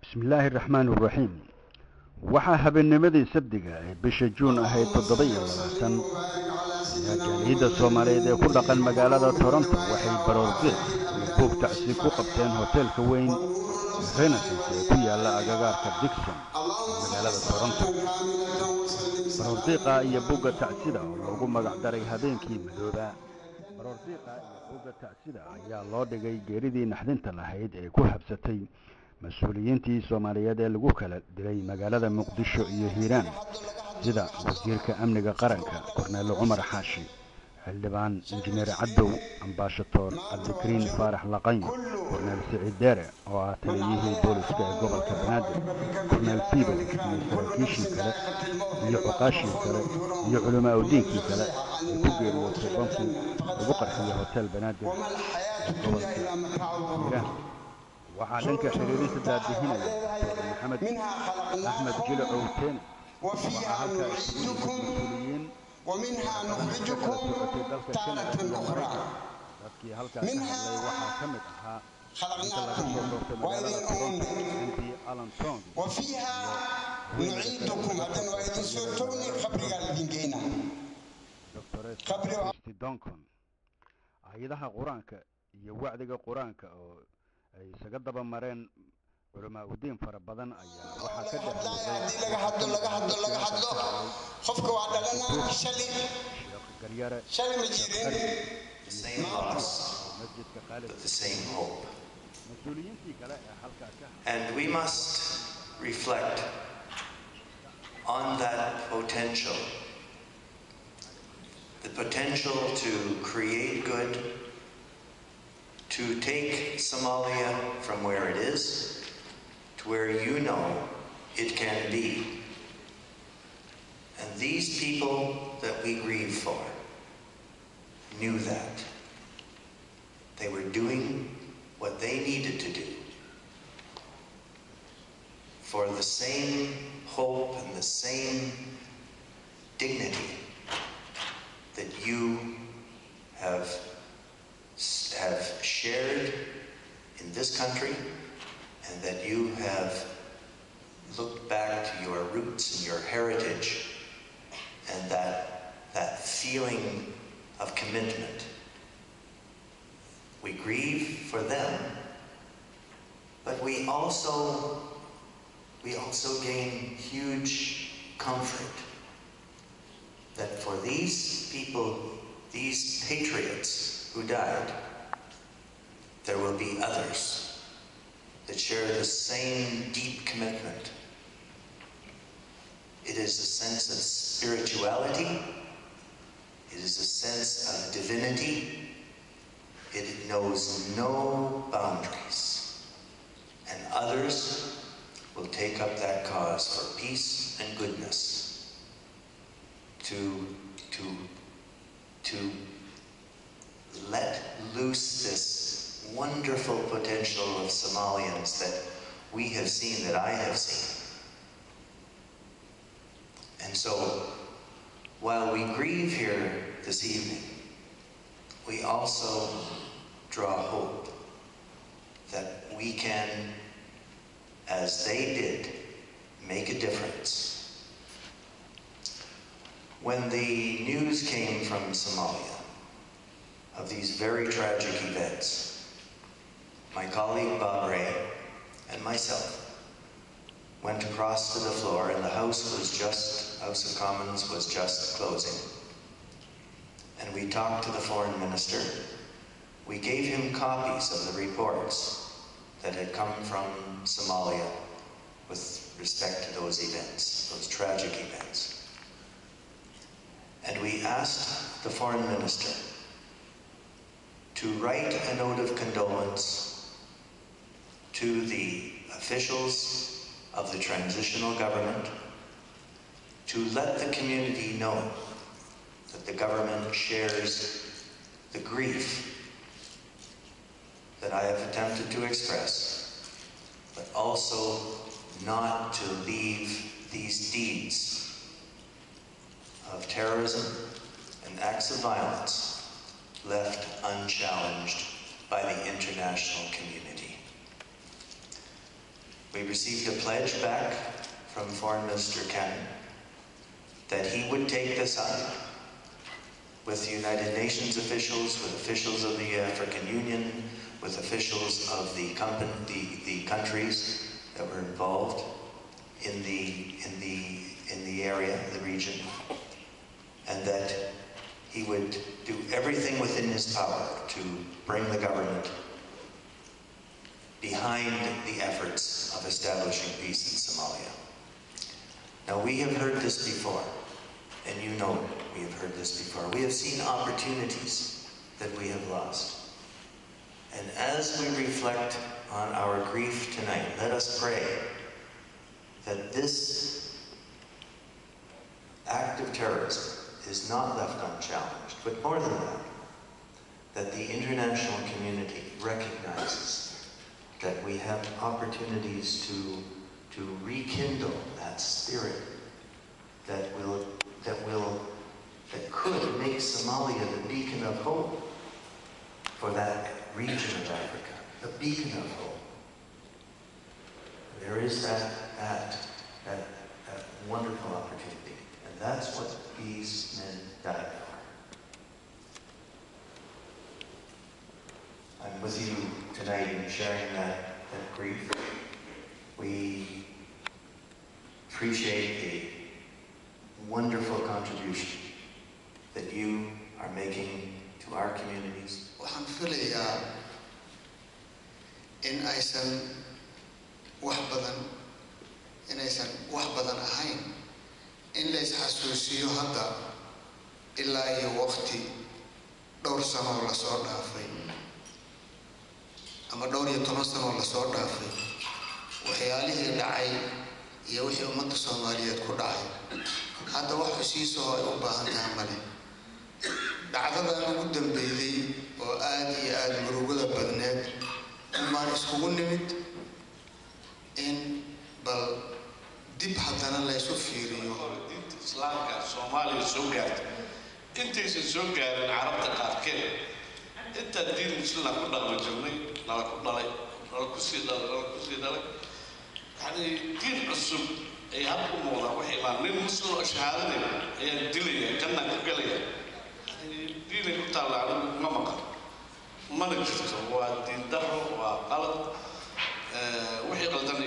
bismillaahi raxmaani raxiim waxaa habeennimadii sabdiga ee bisha juun ahayd 27 ayaa jaaliyadda soomaaliyeed ee ku dhaqan magaalada toronto waxay baroordiiq iyo buug tacsi ku qabteen hoteelka weyn renaissance ee ku yaala agagaarka dixon ee magaalada toronto. baroordiiqa iyo buugga tacsida oo loogu magac daray habeenkii madooba. baroordiiqa iyo buugga tacsida ayaa loo dhigay geeridii naxdinta lahayd ee ku habsatay mas-uuliyiintii soomaaliyeed ee lagu kala dilay magaalada muqdisho iyo hiiraan, sida wasiirka amniga qaranka korneyl cumar xaashi, xildhibaan injineer cadow, ambaashadoor cabdikariin faarax laqayn, korneyl siciid deere oo ah taliyihii booliska ee gobolka banaadir, korneyl fiidow iyo saraakiishii kale iyo cuqaashii kale iyo culamaa udiinkii kale ay ku geeriyootay bankii lagu qarxiyay hotel banaadir ee gobolka hiiraan. waxaa dhanka xiriirinta daadihinaya dr maxamed axmed jile cowteene. waxaa halkaa isugu yimid mas-uuliyiin ka kala socotay dalka kanada iyo maraykan. dadkii halkaa ka hadlay waxaa ka mid ahaa inta laga soo doortay magaalada toronto mp alan tong dr doncon. hay-adaha qur-aanka iyo wacdiga qur-aanka oo ay isaga daba mareen culamaa udiin fara badan ayaa waxaa ka dhex qofka waa dhalana sheekh garyare masjidka khaalid mas-uuliyiintii kale ee halkaa ka and we must reflect on that potential, the potential to create good, to take Somalia from where it is to where you know it can be. And these people that we grieve for knew that. They were doing what they needed to do for the same hope and the same dignity that you have shared in this country, and that you have looked back to your roots and your heritage, and that feeling of commitment. We grieve for them, but we also gain huge comfort that for these people, these patriots who died, there will be others that share the same deep commitment. It is a sense of spirituality. It is a sense of divinity. It knows no boundaries. And others will take up that cause for peace and goodness to let loose this wonderful potential of Somalians that we have seen, that I have seen. And so, while we grieve here this evening, we also draw hope that we can, as they did, make a difference. When the news came from Somalia of these very tragic events, my colleague Bob Ray and myself went across to the floor, and the House of Commons was just closing. And we talked to the Foreign Minister. We gave him copies of the reports that had come from Somalia with respect to those events, those tragic events. And we asked the Foreign Minister to write a note of condolence to the officials of the transitional government, to let the community know that the government shares the grief that I have attempted to express, but also not to leave these deeds of terrorism and acts of violence left unchallenged by the international community. We received a pledge back from Foreign Minister Cannon that he would take this up with the United Nations officials, with officials of the African Union, with officials of the countries that were involved in the area, the region, and that he would do everything within his power to bring the government behind the efforts of establishing peace in Somalia. Now, we have heard this before, and you know we have heard this before. We have seen opportunities that we have lost. And as we reflect on our grief tonight, let us pray that this act of terrorism is not left unchallenged, but more than that the international community recognizes that we have opportunities to rekindle that spirit that could make Somalia the beacon of hope for that region of Africa, the beacon of hope. There is that wonderful opportunity, and that's what these men died for. I'm with you tonight in sharing that grief. We appreciate the wonderful contribution that you are making to our communities. waxaan filayaa in aysan wax badan ahayn in la isxasuusiyo hadda ilaa iyo waqti dhowr sano la soo dhaafay ama dhowr iyo 10 sano la soo dhaafay waxyaalihii dhacay iyo wixii ummadda Soomaaliyeed ku dhacay hadda wax xusiiso ay u baahan tahay male dhacdadan ugu dambeeyay oo aad iyo aad murugada badneed umaan iskugu nimid in bal dib haddana la isu fiiriyo diinta islaamka Soomaaliya soo gaartay intaysan soo gaarin carabta qaarkeed inta diin muslim ku dhaqmo jirnay nala ku dhalay nala ku sii dhalay yani diin cusub ay habku muuqda waxay baan nin muslim oo shahaadada ayaa dilaya kana ku galaya diin ku taala ma maqan mana jirto waa diin daro waa qalad wixii qaldan